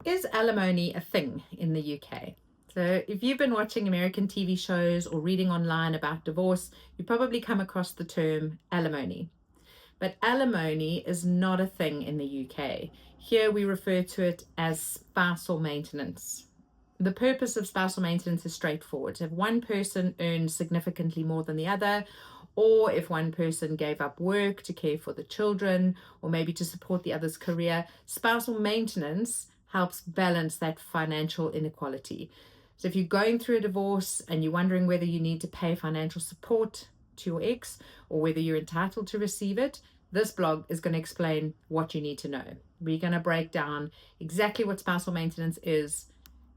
is alimony a thing in the UK? So if you've been watching American TV shows or reading online about divorce, you probably come across the term alimony. But alimony is not a thing in the UK. Here we refer to it as spousal maintenance. The purpose of spousal maintenance is straightforward. If one person earns significantly more than the other, or if one person gave up work to care for the children, or maybe to support the other's career, spousal maintenance helps balance that financial inequality. So if you're going through a divorce and you're wondering whether you need to pay financial support to your ex or whether you're entitled to receive it, this blog is going to explain what you need to know. We're going to break down exactly what spousal maintenance is.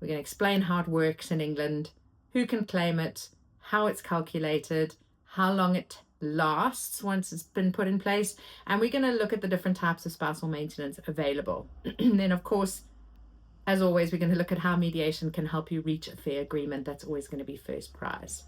We're going to explain how it works in England, who can claim it, how it's calculated, how long it lasts once it's been put in place, and we're going to look at the different types of spousal maintenance available. And then, of course, as always, we're going to look at how mediation can help you reach a fair agreement. That's always going to be first prize.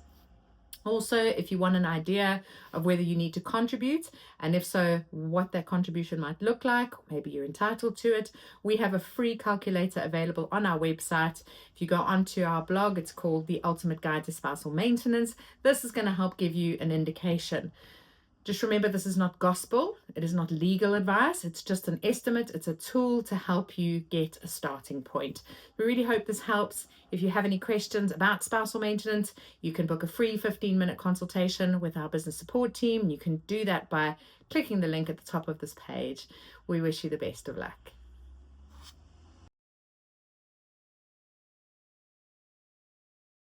Also, if you want an idea of whether you need to contribute, and if so, what that contribution might look like, maybe you're entitled to it, we have a free calculator available on our website. If you go onto our blog, it's called The Ultimate Guide to Spousal Maintenance. This is going to help give you an indication. Just remember, this is not gospel. It is not legal advice. It's just an estimate. It's a tool to help you get a starting point. We really hope this helps. If you have any questions about spousal maintenance, you can book a free 15-minute consultation with our business support team. You can do that by clicking the link at the top of this page. We wish you the best of luck.